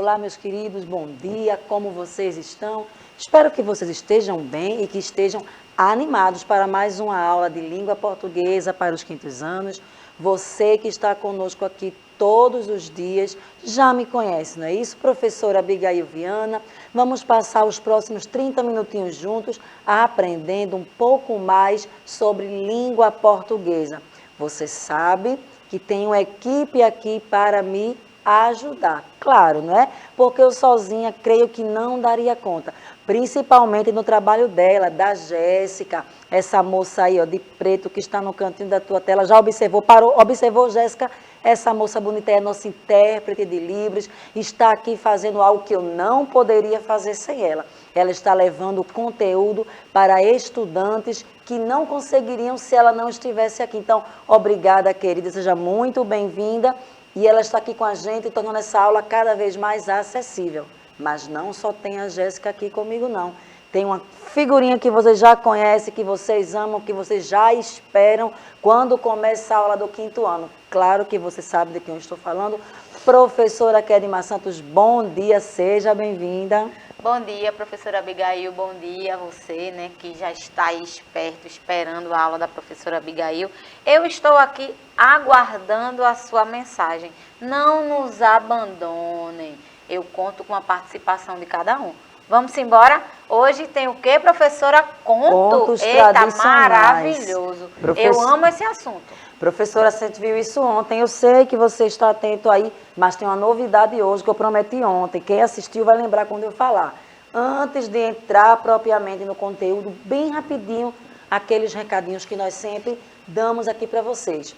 Olá, meus queridos, bom dia, como vocês estão? Espero que vocês estejam bem e que estejam animados para mais uma aula de língua portuguesa para os quintos anos. Você que está conosco aqui todos os dias já me conhece, não é isso? Professora Abigail Viana, vamos passar os próximos 30 minutinhos juntos aprendendo um pouco mais sobre língua portuguesa. Você sabe que tem uma equipe aqui para me ajudar, claro, não é? Porque eu sozinha creio que não daria conta, principalmente no trabalho dela, da Jéssica, essa moça aí, ó, de preto que está no cantinho da tua tela, já observou, parou, observou, Jéssica? Essa moça bonita é nossa intérprete de Libras, está aqui fazendo algo que eu não poderia fazer sem ela. Ela está levando conteúdo para estudantes que não conseguiriam se ela não estivesse aqui. Então, obrigada, querida, seja muito bem-vinda. E ela está aqui com a gente, tornando essa aula cada vez mais acessível. Mas não só tem a Jéssica aqui comigo, não. Tem uma figurinha que vocês já conhecem, que vocês amam, que vocês já esperam quando começa a aula do quinto ano. Claro que você sabe de quem eu estou falando. Professora Kedma Santos, bom dia, seja bem-vinda. Bom dia, professora Abigail, bom dia a você, né, que já está aí esperto, esperando a aula da professora Abigail. Eu estou aqui aguardando a sua mensagem. Não nos abandonem. Eu conto com a participação de cada um. Vamos embora? Hoje tem o quê, professora? Contos Eita, tradicionais. Maravilhoso. Eu amo esse assunto. Professora, você viu isso ontem, eu sei que você está atento aí, mas tem uma novidade hoje que eu prometi ontem. Quem assistiu vai lembrar quando eu falar. Antes de entrar propriamente no conteúdo, bem rapidinho, aqueles recadinhos que nós sempre damos aqui para vocês.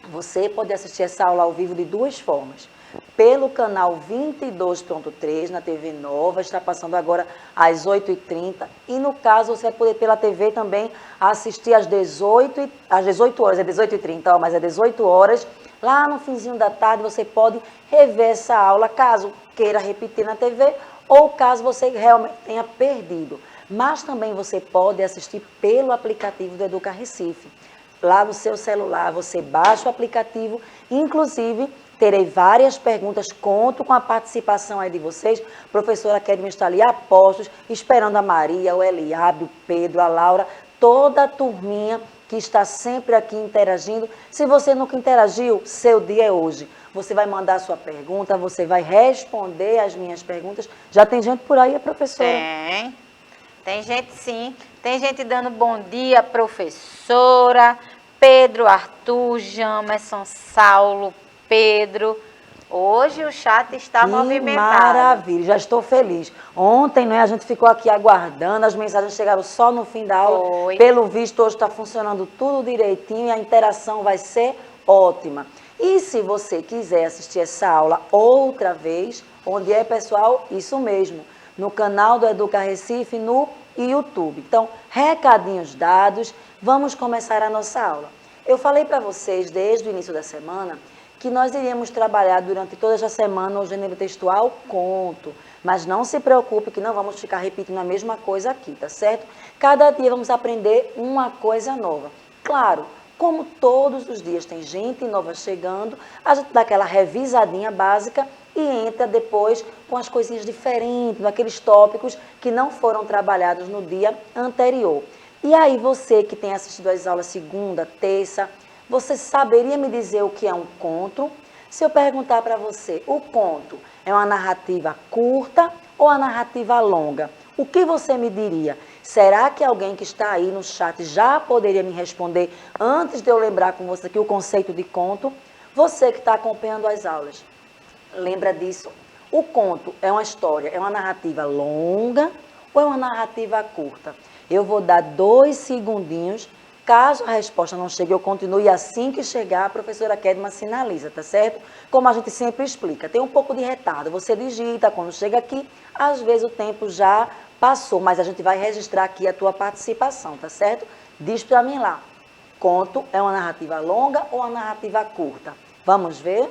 Você pode assistir essa aula ao vivo de duas formas. Pelo canal 22.3 na TV Nova, está passando agora às 8h30. E no caso, você vai poder pela TV também assistir às 18 horas, é 18h30, mas é 18 horas. Lá no finzinho da tarde você pode rever essa aula, caso queira repetir na TV ou caso você realmente tenha perdido. Mas também você pode assistir pelo aplicativo do Educa Recife. Lá no seu celular você baixa o aplicativo, inclusive terei várias perguntas, conto com a participação aí de vocês. Professora Kedma está ali a postos, esperando a Maria, o Eliabe, o Pedro, a Laura, toda a turminha que está sempre aqui interagindo. Se você nunca interagiu, seu dia é hoje. Você vai mandar a sua pergunta, você vai responder as minhas perguntas. Já tem gente por aí, professora? Tem gente sim. Tem gente dando bom dia, professora. Pedro, Arthur, Jamerson, Saulo, Pedro. Hoje o chat está movimentado. Maravilha, já estou feliz. Ontem, né, a gente ficou aqui aguardando, as mensagens chegaram só no fim da aula. Foi. Pelo visto, hoje está funcionando tudo direitinho e a interação vai ser ótima. E se você quiser assistir essa aula outra vez, onde é, pessoal? Isso mesmo, no canal do Educa Recife, no YouTube. Então, recadinhos dados, vamos começar a nossa aula. Eu falei para vocês desde o início da semana que nós iríamos trabalhar durante toda essa semana o gênero textual conto. Mas não se preocupe que não vamos ficar repetindo a mesma coisa aqui, tá certo? Cada dia vamos aprender uma coisa nova. Claro, como todos os dias tem gente nova chegando, a gente dá aquela revisadinha básica e entra depois com as coisinhas diferentes, naqueles tópicos que não foram trabalhados no dia anterior. E aí você que tem assistido às aulas segunda, terça, você saberia me dizer o que é um conto? Se eu perguntar para você, o conto é uma narrativa curta ou uma narrativa longa? O que você me diria? Será que alguém que está aí no chat já poderia me responder antes de eu lembrar com você aqui o conceito de conto? Você que está acompanhando as aulas, lembra disso? O conto é uma história, é uma narrativa longa ou é uma narrativa curta? Eu vou dar 2 segundinhos. Caso a resposta não chegue, eu continuo e assim que chegar, a professora Kedma sinaliza, tá certo? Como a gente sempre explica, tem um pouco de retardo. Você digita, quando chega aqui, às vezes o tempo já passou, mas a gente vai registrar aqui a tua participação, tá certo? Diz para mim lá, conto é uma narrativa longa ou uma narrativa curta? Vamos ver?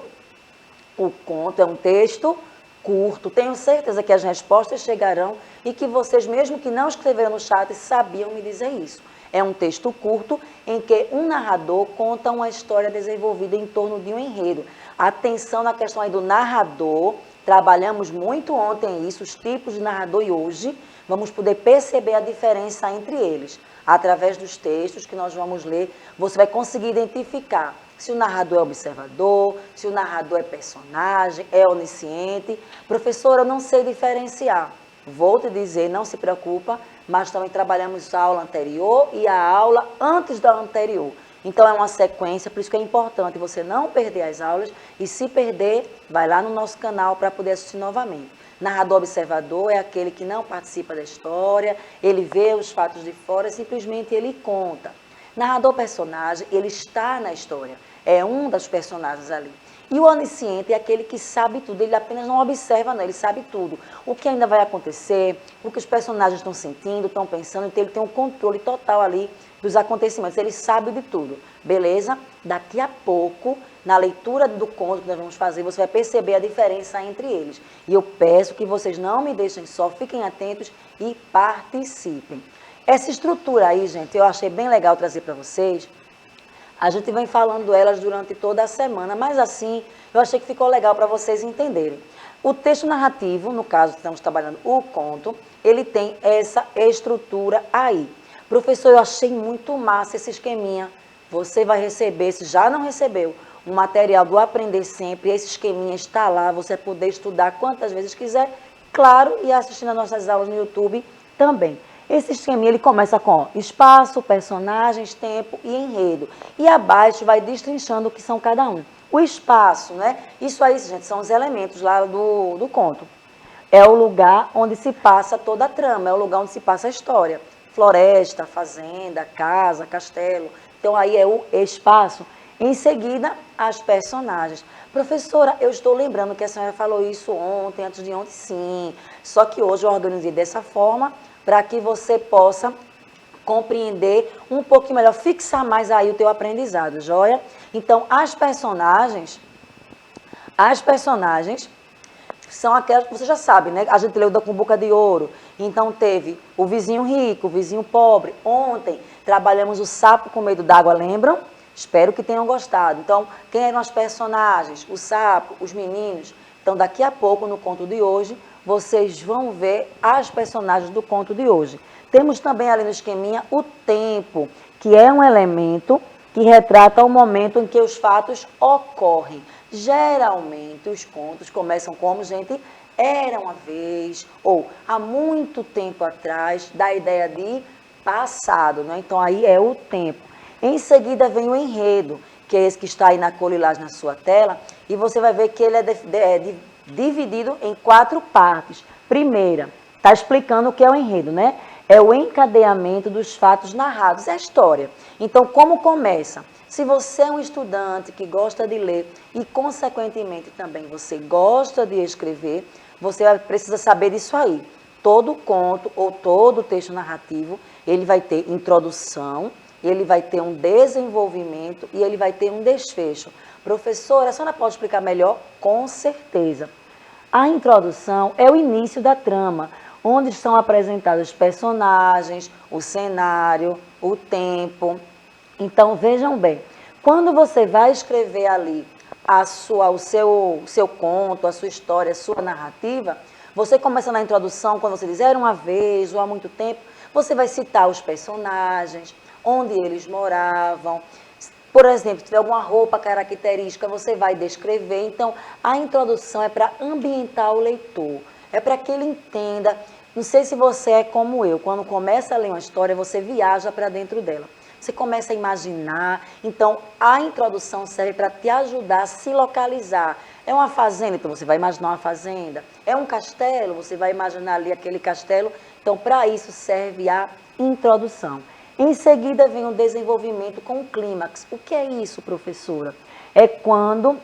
O conto é um texto curto. Tenho certeza que as respostas chegarão e que vocês, mesmo que não escreveram no chat, sabiam me dizer isso. É um texto curto em que um narrador conta uma história desenvolvida em torno de um enredo. Atenção na questão aí do narrador Trabalhamos muito ontem isso, os tipos de narrador, e hoje vamos poder perceber a diferença entre eles. Através dos textos que nós vamos ler, você vai conseguir identificar se o narrador é observador, se o narrador é personagem, é onisciente. Professora, eu não sei diferenciar. Vou te dizer, não se preocupa, mas também trabalhamos a aula anterior e a aula antes da anterior. Então é uma sequência, por isso que é importante você não perder as aulas, e se perder, vai lá no nosso canal para poder assistir novamente. Narrador observador é aquele que não participa da história, ele vê os fatos de fora, simplesmente ele conta. Narrador personagem, ele está na história, é um dos personagens ali. E o onisciente é aquele que sabe tudo, ele apenas não observa, não, ele sabe tudo. O que ainda vai acontecer, o que os personagens estão sentindo, estão pensando, então ele tem um controle total ali dos acontecimentos, ele sabe de tudo, beleza? Daqui a pouco, na leitura do conto que nós vamos fazer, você vai perceber a diferença entre eles. E eu peço que vocês não me deixem só, fiquem atentos e participem. Essa estrutura aí, gente, eu achei bem legal trazer para vocês. A gente vem falando elas durante toda a semana, mas assim, eu achei que ficou legal para vocês entenderem. O texto narrativo, no caso, estamos trabalhando o conto, ele tem essa estrutura aí. Professor, eu achei muito massa esse esqueminha. Você vai receber, se já não recebeu, um material do Aprender Sempre, esse esqueminha está lá, você vai poder estudar quantas vezes quiser, claro, e assistindo as nossas aulas no YouTube também. Esse esqueminha, ele começa com espaço, personagens, tempo e enredo. E abaixo vai destrinchando o que são cada um. O espaço, né? Isso aí, gente, são os elementos lá do conto. É o lugar onde se passa toda a trama, é o lugar onde se passa a história. Floresta, fazenda, casa, castelo. Então aí é o espaço. Em seguida, as personagens. Professora, eu estou lembrando que a senhora falou isso ontem, antes de ontem, sim. Só que hoje eu organizei dessa forma, para que você possa compreender um pouquinho melhor, fixar mais aí o teu aprendizado, joia? Então, as personagens são aquelas que você já sabe, né? A gente leu da Com Boca de Ouro, então teve o vizinho rico, o vizinho pobre. Ontem trabalhamos o sapo com medo d'água, lembram? Espero que tenham gostado. Então, quem eram as personagens? O sapo, os meninos. Então, daqui a pouco, no conto de hoje, vocês vão ver as personagens do conto de hoje. Temos também ali no esqueminha o tempo, que é um elemento que retrata o momento em que os fatos ocorrem. Geralmente os contos começam como, gente, era uma vez, ou há muito tempo atrás, da ideia de passado, né? Então aí é o tempo. Em seguida vem o enredo, que é esse que está aí na cor lilás na sua tela, e você vai ver que ele é dividido em 4 partes. Primeira, está explicando o que é o enredo, né? É o encadeamento dos fatos narrados, é a história. Então, como começa? Se você é um estudante que gosta de ler e, consequentemente, também você gosta de escrever, você precisa saber disso aí. Todo conto ou todo texto narrativo, ele vai ter introdução, ele vai ter um desenvolvimento e ele vai ter um desfecho. Professora, a senhora pode explicar melhor? Com certeza. A introdução é o início da trama, onde são apresentados os personagens, o cenário, o tempo. Então, vejam bem, quando você vai escrever ali o seu conto, a sua história, a sua narrativa, você começa na introdução, quando você diz era uma vez ou há muito tempo, você vai citar os personagens, onde eles moravam. Por exemplo, se tiver alguma roupa característica, você vai descrever. Então, a introdução é para ambientar o leitor, é para que ele entenda. Não sei se você é como eu, quando começa a ler uma história, você viaja para dentro dela. Você começa a imaginar. Então, a introdução serve para te ajudar a se localizar. É uma fazenda, então você vai imaginar uma fazenda. É um castelo, você vai imaginar ali aquele castelo. Então, para isso serve a introdução. Em seguida vem o desenvolvimento com o clímax. O que é isso, professora? É quando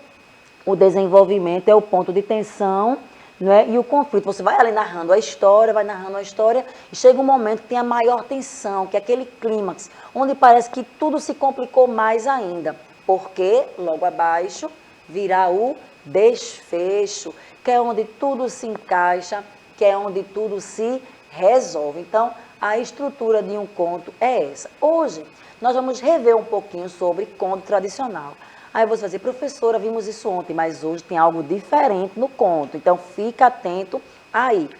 o desenvolvimento é o ponto de tensão, né, e o conflito. Você vai ali narrando a história, e chega um momento que tem a maior tensão, que é aquele clímax, onde parece que tudo se complicou mais ainda. Porque, logo abaixo, virá o desfecho, que é onde tudo se encaixa, que é onde tudo se resolve. Então, a estrutura de um conto é essa. Hoje, nós vamos rever um pouquinho sobre conto tradicional. Aí você vai dizer, professora, vimos isso ontem, mas hoje tem algo diferente no conto. Então, fica atento aí.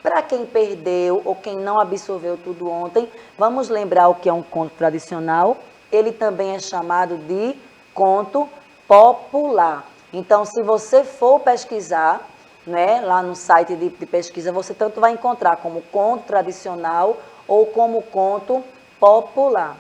Para quem perdeu ou quem não absorveu tudo ontem, vamos lembrar o que é um conto tradicional. Ele também é chamado de conto popular. Então, se você for pesquisar, né, lá no site de pesquisa, você tanto vai encontrar como conto tradicional ou como conto popular.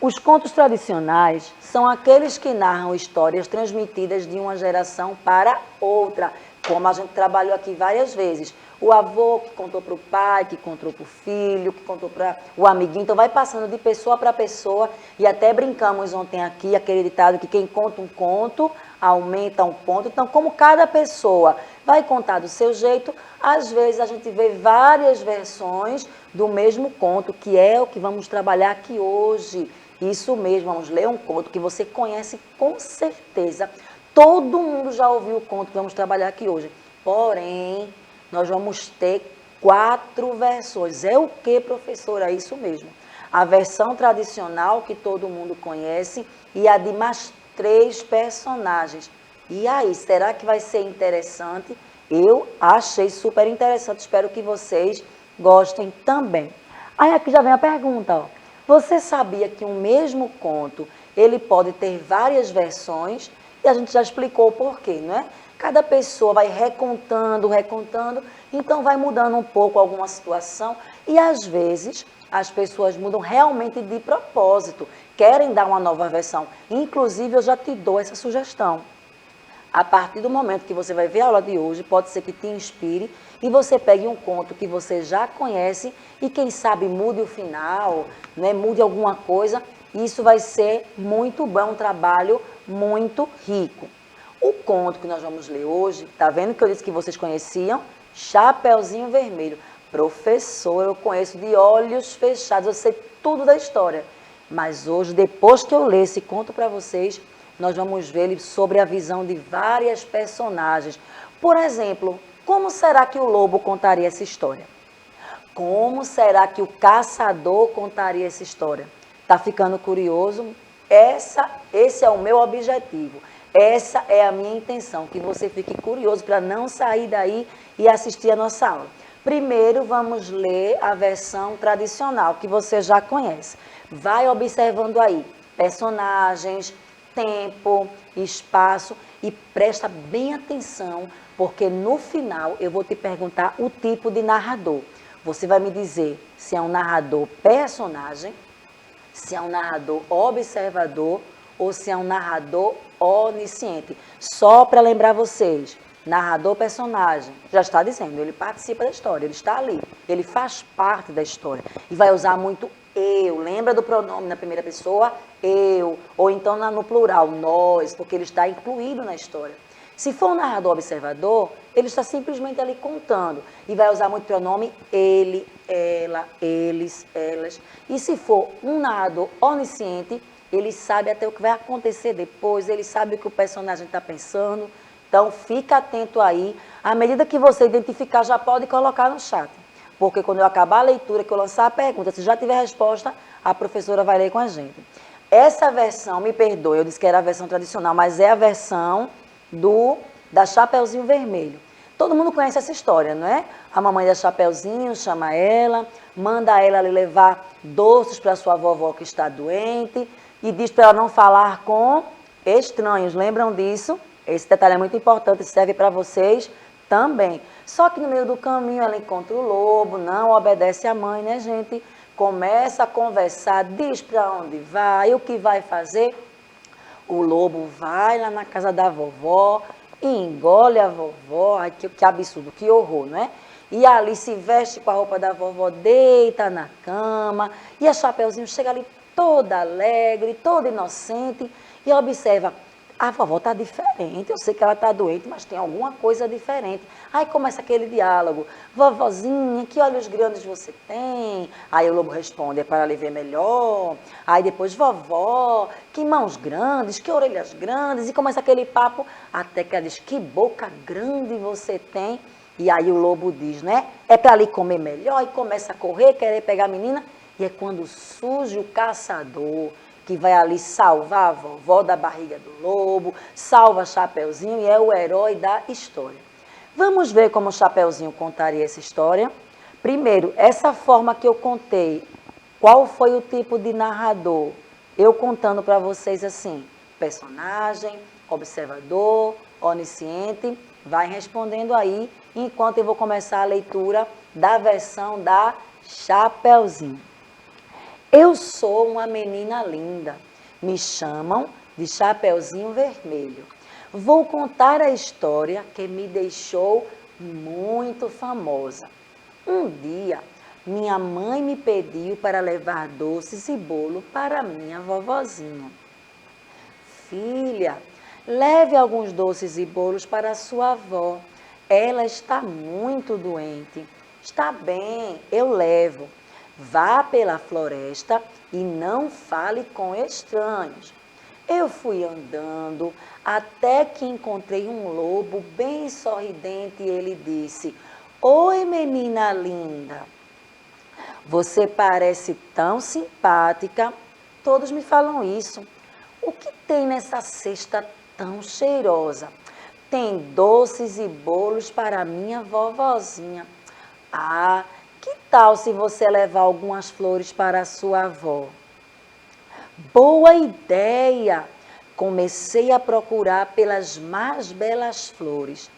Os contos tradicionais são aqueles que narram histórias transmitidas de uma geração para outra, como a gente trabalhou aqui várias vezes. O avô que contou para o pai, que contou para o filho, que contou para o amiguinho. Então, vai passando de pessoa para pessoa e até brincamos ontem aqui, aquele ditado que quem conta um conto aumenta um ponto. Então, como cada pessoa vai contar do seu jeito, às vezes a gente vê várias versões do mesmo conto, que é o que vamos trabalhar aqui hoje. Isso mesmo, vamos ler um conto que você conhece com certeza. Todo mundo já ouviu o conto que vamos trabalhar aqui hoje. Porém, nós vamos ter 4 versões. É o que, professora? É isso mesmo. A versão tradicional, que todo mundo conhece, e a de mais 3 personagens. E aí, será que vai ser interessante? Eu achei super interessante, espero que vocês gostem também. Aí aqui já vem a pergunta, ó. Você sabia que um mesmo conto, ele pode ter várias versões? E a gente já explicou o porquê, não é? Cada pessoa vai recontando, então vai mudando um pouco alguma situação. E às vezes as pessoas mudam realmente de propósito, querem dar uma nova versão. Inclusive eu já te dou essa sugestão. A partir do momento que você vai ver a aula de hoje, pode ser que te inspire e você pegue um conto que você já conhece e quem sabe mude o final, né? Mude alguma coisa. Isso vai ser muito bom, um trabalho muito rico. O conto que nós vamos ler hoje, tá vendo que eu disse que vocês conheciam? Chapeuzinho Vermelho. Professor, eu conheço de olhos fechados, eu sei tudo da história. Mas hoje, depois que eu ler esse conto para vocês, nós vamos ver ele sobre a visão de várias personagens. Por exemplo, como será que o lobo contaria essa história? Como será que o caçador contaria essa história? Tá ficando curioso? Esse é o meu objetivo. Essa é a minha intenção, que você fique curioso para não sair daí e assistir a nossa aula. Primeiro, vamos ler a versão tradicional, que você já conhece. Vai observando aí personagens, tempo, espaço e presta bem atenção, porque no final eu vou te perguntar o tipo de narrador. Você vai me dizer se é um narrador personagem, se é um narrador observador ou se é um narrador onisciente. Só para lembrar vocês, narrador personagem, já está dizendo, ele participa da história, ele está ali, ele faz parte da história e vai usar muito eu. Lembra do pronome na primeira pessoa? Eu. Ou então no plural, nós, porque ele está incluído na história. Se for um narrador observador, ele está simplesmente ali contando e vai usar muito pronome ele, ela, eles, elas. E se for um narrador onisciente, ele sabe até o que vai acontecer depois, ele sabe o que o personagem está pensando. Então, fica atento aí. À medida que você identificar, já pode colocar no chat. Porque quando eu acabar a leitura, que eu lançar a pergunta, se já tiver resposta, a professora vai ler com a gente. Essa versão, me perdoe, eu disse que era a versão tradicional, mas é a versão da Chapeuzinho Vermelho. Todo mundo conhece essa história, não é? A mamãe da Chapeuzinho chama ela, manda ela levar doces para sua vovó que está doente e diz para ela não falar com estranhos. Lembram disso? Esse detalhe é muito importante, serve para vocês também. Só que no meio do caminho ela encontra o lobo, não obedece à mãe, né, gente? Começa a conversar, diz para onde vai, o que vai fazer. O lobo vai lá na casa da vovó, engole a vovó, ai, que absurdo, que horror, não é? E ali se veste com a roupa da vovó, deita na cama, e a Chapeuzinho chega ali toda alegre, toda inocente, e observa, a vovó está diferente, eu sei que ela está doente, mas tem alguma coisa diferente. Aí começa aquele diálogo, vovozinha, que olhos grandes você tem? Aí o lobo responde, é para lhe ver melhor. Aí depois, vovó, que mãos grandes, que orelhas grandes, e começa aquele papo, até que ela diz, que boca grande você tem. E aí o lobo diz, né, é para lhe comer melhor, e começa a correr, querer pegar a menina, e é quando surge o caçador, que vai ali salvar a vovó da barriga do lobo, salva Chapeuzinho e é o herói da história. Vamos ver como o Chapeuzinho contaria essa história? Primeiro, essa forma que eu contei, qual foi o tipo de narrador? Eu contando para vocês assim, personagem, observador, onisciente, vai respondendo aí, enquanto eu vou começar a leitura da versão da Chapeuzinho. Eu sou uma menina linda, me chamam de Chapeuzinho Vermelho. Vou contar a história que me deixou muito famosa. Um dia, minha mãe me pediu para levar doces e bolo para minha vovozinha. Filha, leve alguns doces e bolos para a sua avó. Ela está muito doente. Está bem, eu levo. Vá pela floresta e não fale com estranhos. Eu fui andando até que encontrei um lobo bem sorridente e ele disse: Oi, menina linda. Você parece tão simpática. Todos me falam isso. O que tem nessa cesta tão cheirosa? Tem doces e bolos para minha vovozinha. Ah, que tal se você levar algumas flores para a sua avó? Boa ideia! Comecei a procurar pelas mais belas flores.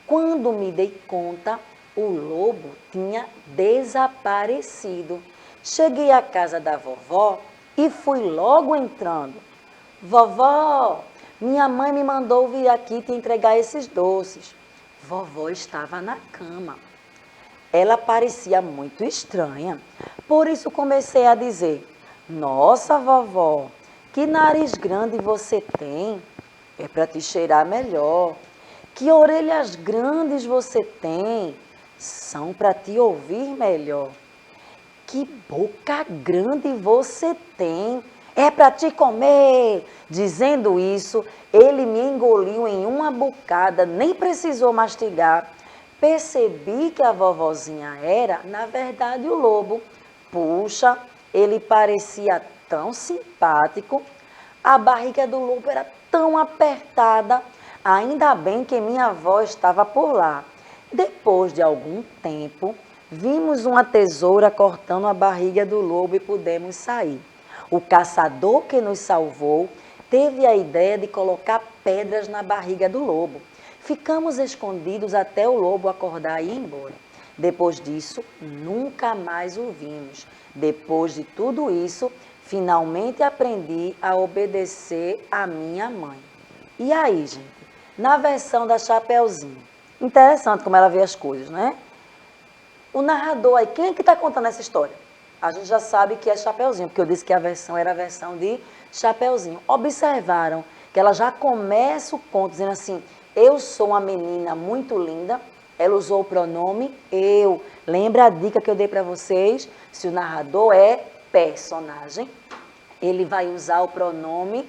Quando me dei conta, o lobo tinha desaparecido. Cheguei à casa da vovó e fui logo entrando. Vovó, minha mãe me mandou vir aqui te entregar esses doces. Vovó estava na cama. Ela parecia muito estranha, por isso comecei a dizer: Nossa, vovó, que nariz grande você tem, é para te cheirar melhor. Que orelhas grandes você tem, são para te ouvir melhor. Que boca grande você tem, é para te comer. Dizendo isso, ele me engoliu em uma bocada, nem precisou mastigar. Percebi que a vovozinha era, na verdade, o lobo. Puxa, ele parecia tão simpático. A barriga do lobo era tão apertada. Ainda bem que minha avó estava por lá. Depois de algum tempo, vimos uma tesoura cortando a barriga do lobo e pudemos sair. O caçador que nos salvou teve a ideia de colocar pedras na barriga do lobo. Ficamos escondidos até o lobo acordar e ir embora. Depois disso, nunca mais o vimos. Depois de tudo isso, finalmente aprendi a obedecer à minha mãe. E aí, gente? Na versão da Chapeuzinho. Interessante como ela vê as coisas, né? O narrador aí, quem é que está contando essa história? A gente já sabe que é Chapeuzinho, porque eu disse que a versão era a versão de Chapeuzinho. Observaram que ela já começa o conto dizendo assim: eu sou uma menina muito linda. Ela usou o pronome eu. Lembra a dica que eu dei para vocês? Se o narrador é personagem, ele vai usar o pronome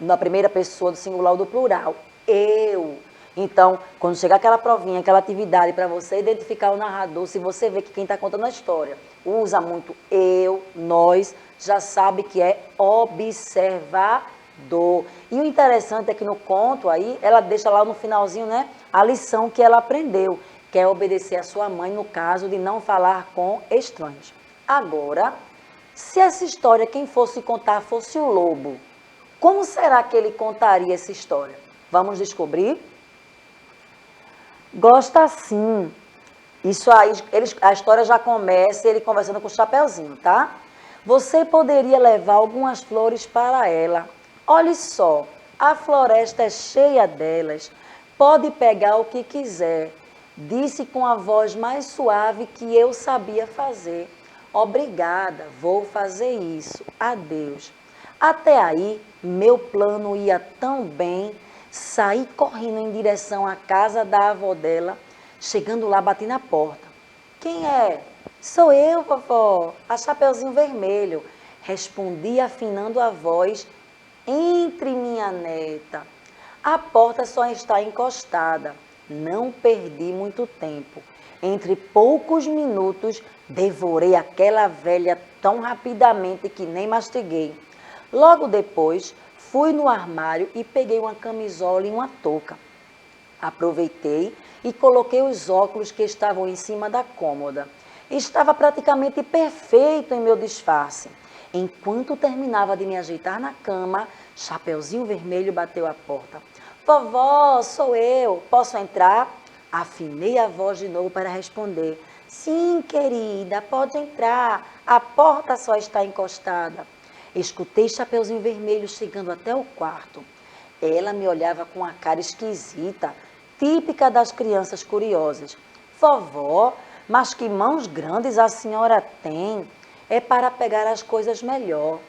na primeira pessoa do singular ou do plural. Eu. Então, quando chegar aquela provinha, aquela atividade para você identificar o narrador, se você vê que quem está contando a história usa muito eu, nós, já sabe que é observador. E o interessante é que no conto aí, ela deixa lá no finalzinho, né, a lição que ela aprendeu, que é obedecer a sua mãe no caso de não falar com estranhos. Agora, se essa história, quem fosse contar fosse o lobo, como será que ele contaria essa história? Vamos descobrir? Gosta sim. Isso aí, a história já começa ele conversando com o Chapeuzinho, tá? Você poderia levar algumas flores para ela. Olhe só, a floresta é cheia delas. Pode pegar o que quiser. Disse com a voz mais suave que eu sabia fazer. Obrigada, vou fazer isso. Adeus. Até aí, meu plano ia tão bem. Saí correndo em direção à casa da avó dela. Chegando lá, bati na porta. Quem é? Sou eu, vovó, a Chapeuzinho Vermelho. Respondi afinando a voz. Entre, minha neta. A porta só está encostada. Não perdi muito tempo. Entre poucos minutos, devorei aquela velha tão rapidamente que nem mastiguei. Logo depois, fui no armário e peguei uma camisola e uma touca. Aproveitei e coloquei os óculos que estavam em cima da cômoda. Estava praticamente perfeito em meu disfarce. Enquanto terminava de me ajeitar na cama, Chapeuzinho Vermelho bateu a porta. Vovó, sou eu, posso entrar? Afinei a voz de novo para responder. Sim, querida, pode entrar, a porta só está encostada. Escutei Chapeuzinho Vermelho chegando até o quarto. Ela me olhava com a cara esquisita, típica das crianças curiosas. Vovó, mas que mãos grandes a senhora tem? É para pegar as coisas melhor.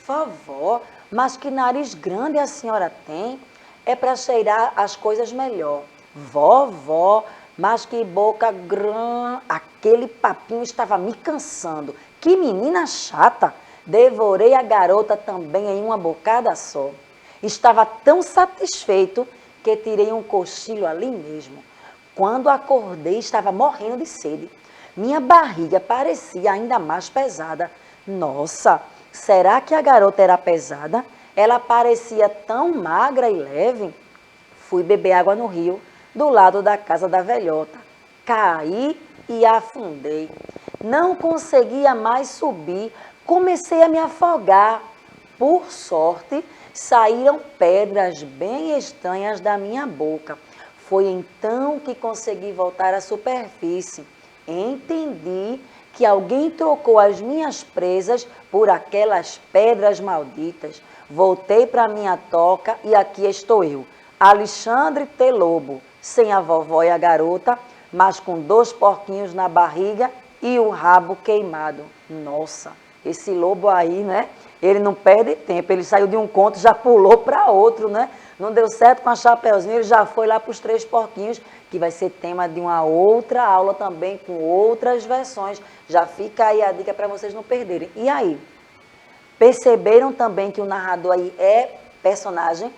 Vovó, mas que nariz grande a senhora tem? É para cheirar as coisas melhor. Vovó, mas que boca grande. Aquele papinho estava me cansando. Que menina chata! Devorei a garota também em uma bocada só. Estava tão satisfeito que tirei um cochilo ali mesmo. Quando acordei, estava morrendo de sede. Minha barriga parecia ainda mais pesada. Nossa, será que a garota era pesada? Ela parecia tão magra e leve. Fui beber água no rio, do lado da casa da velhota. Caí e afundei. Não conseguia mais subir. Comecei a me afogar. Por sorte, saíram pedras bem estranhas da minha boca. Foi então que consegui voltar à superfície. Entendi que alguém trocou as minhas presas por aquelas pedras malditas. Voltei para minha toca e aqui estou eu, Alexandre T. Lobo, sem a vovó e a garota, mas com 2 porquinhos na barriga e o rabo queimado. Nossa, esse lobo aí, né? Ele não perde tempo, ele saiu de um conto e já pulou para outro, né? Não deu certo com a Chapeuzinho, ele já foi lá para os 3 porquinhos, que vai ser tema de uma outra aula também, com outras versões. Já fica aí a dica para vocês não perderem. E aí? Perceberam também que o narrador aí é personagem?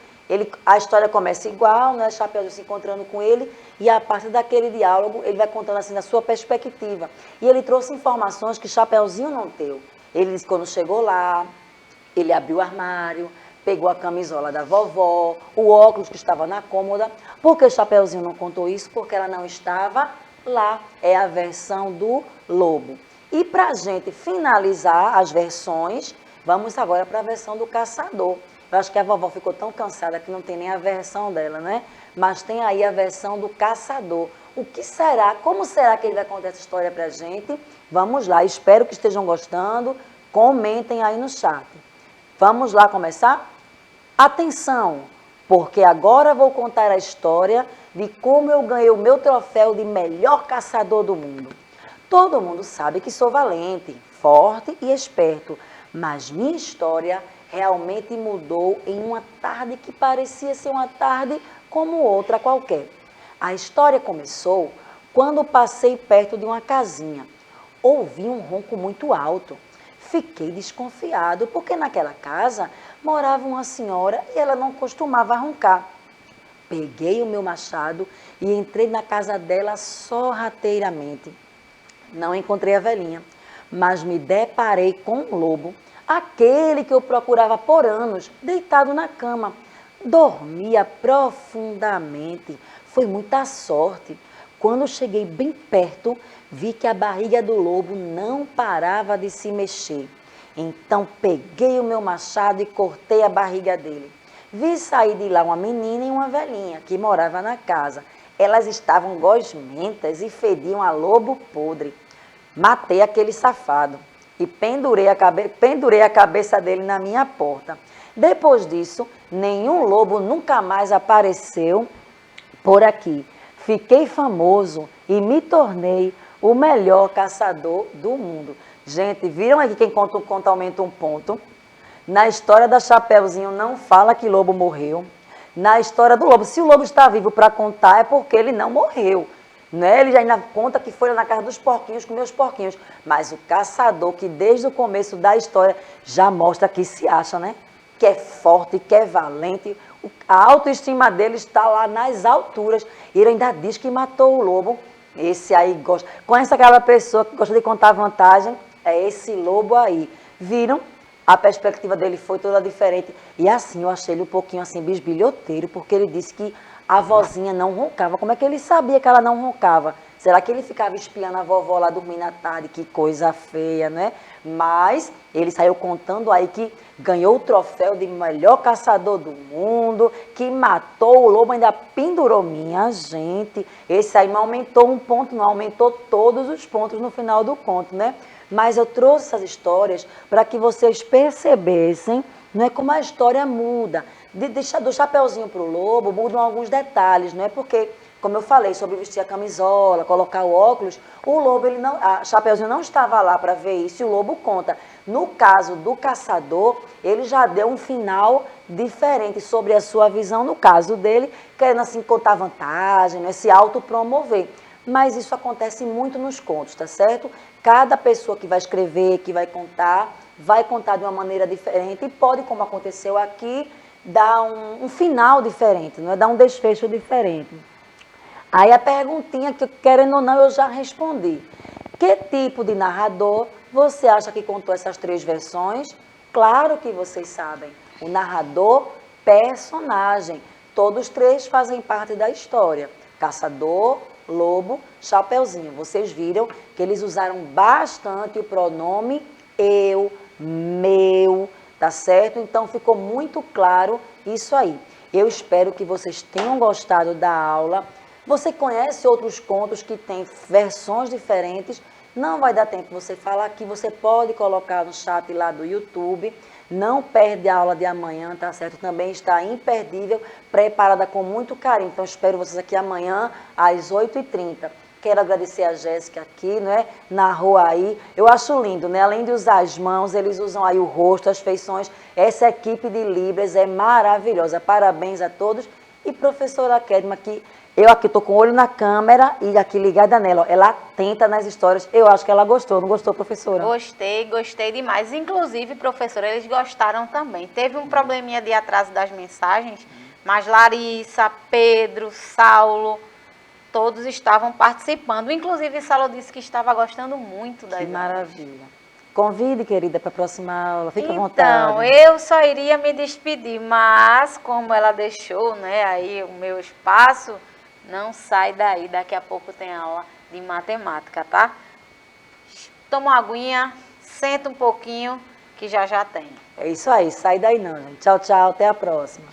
A história começa igual, né? Chapeuzinho se encontrando com ele, e a partir daquele diálogo, ele vai contando assim da sua perspectiva. E ele trouxe informações que Chapeuzinho não deu. Ele disse que quando chegou lá, ele abriu o armário, pegou a camisola da vovó, o óculos que estava na cômoda. Por que Chapeuzinho não contou isso? Porque ela não estava lá. É a versão do lobo. E para a gente finalizar as versões, vamos agora para a versão do caçador. Eu acho que a vovó ficou tão cansada que não tem nem a versão dela, né? Mas tem aí a versão do caçador. O que será? Como será que ele vai contar essa história para a gente? Vamos lá, espero que estejam gostando. Comentem aí no chat. Vamos lá começar? Atenção, porque agora vou contar a história de como eu ganhei o meu troféu de melhor caçador do mundo. Todo mundo sabe que sou valente, forte e esperto, mas minha história realmente mudou em uma tarde que parecia ser uma tarde como outra qualquer. A história começou quando passei perto de uma casinha. Ouvi um ronco muito alto. Fiquei desconfiado, porque naquela casa morava uma senhora e ela não costumava roncar. Peguei o meu machado e entrei na casa dela sorrateiramente. Não encontrei a velhinha, mas me deparei com um lobo, aquele que eu procurava por anos, deitado na cama. Dormia profundamente. Foi muita sorte. Quando cheguei bem perto, vi que a barriga do lobo não parava de se mexer. Então peguei o meu machado e cortei a barriga dele. Vi sair de lá uma menina e uma velhinha que morava na casa. Elas estavam gosmentas e fediam a lobo podre. Matei aquele safado e pendurei a cabeça dele na minha porta. Depois disso, nenhum lobo nunca mais apareceu por aqui. Fiquei famoso e me tornei o melhor caçador do mundo. Gente, viram aqui quem conta aumenta um ponto? Na história da Chapeuzinho não fala que lobo morreu. Na história do lobo, se o lobo está vivo para contar é porque ele não morreu. Né? Ele já ainda conta que foi lá na casa dos porquinhos com meus porquinhos. Mas o caçador, que desde o começo da história já mostra que se acha, né? Que é forte, que é valente. A autoestima dele está lá nas alturas. E ele ainda diz que matou o lobo. Esse aí gosta. Conhece aquela pessoa que gosta de contar vantagem? É esse lobo aí. Viram? a perspectiva dele foi toda diferente. E assim, eu achei ele um pouquinho assim bisbilhoteiro, porque ele disse que a vozinha não roncava. Como é que ele sabia que ela não roncava? Será que ele ficava espiando a vovó lá dormindo à tarde? Que coisa feia, né? Mas ele saiu contando aí que ganhou o troféu de melhor caçador do mundo, que matou o lobo, ainda pendurou. Minha gente, esse aí não aumentou um ponto, não, aumentou todos os pontos no final do conto, né? Mas eu trouxe essas histórias para que vocês percebessem, não é, como a história muda. Do Chapeuzinho para o Lobo mudam alguns detalhes, não é? Porque, como eu falei, sobre vestir a camisola, colocar o óculos, o lobo, a Chapeuzinho não estava lá para ver isso e o lobo conta. No caso do caçador, ele já deu um final diferente sobre a sua visão, no caso dele, querendo assim contar vantagem, né? Se autopromover. Mas isso acontece muito nos contos, tá certo? Cada pessoa que vai escrever, que vai contar de uma maneira diferente e pode, como aconteceu aqui, dar um final diferente, não é? Dar um desfecho diferente. Aí a perguntinha que, querendo ou não, eu já respondi. Que tipo de narrador você acha que contou essas 3 versões? Claro que vocês sabem. O narrador, personagem. Todos 3 fazem parte da história. Caçador, Lobo, Chapeuzinho. Vocês viram que eles usaram bastante o pronome eu, meu, tá certo? Então ficou muito claro isso aí. Eu espero que vocês tenham gostado da aula. Você conhece outros contos que têm versões diferentes? Não vai dar tempo você falar aqui, você pode colocar no chat lá do YouTube. Não perde a aula de amanhã, tá certo? Também está imperdível, preparada com muito carinho. Então, espero vocês aqui amanhã, às 8h30. Quero agradecer a Jéssica aqui, né? Narrou aí. Eu acho lindo, né? Além de usar as mãos, eles usam aí o rosto, as feições. Essa equipe de Libras é maravilhosa. Parabéns a todos. E professora Kedma, que eu aqui estou com o olho na câmera e aqui ligada nela. Ela atenta nas histórias. Eu acho que ela gostou. Não gostou, professora? Gostei demais. Inclusive, professora, eles gostaram também. Teve um probleminha de atraso das mensagens, mas Larissa, Pedro, Saulo, todos estavam participando. Inclusive, Saulo disse que estava gostando muito das aulas. Que maravilha. Convide, querida, para a próxima aula. Fique à vontade. Então, eu só iria me despedir, mas como ela deixou, né, aí o meu espaço, não sai daí. Daqui a pouco tem aula de matemática, tá? Toma uma aguinha, senta um pouquinho, que já tem. É isso aí, sai daí não, gente. Tchau, tchau, até a próxima.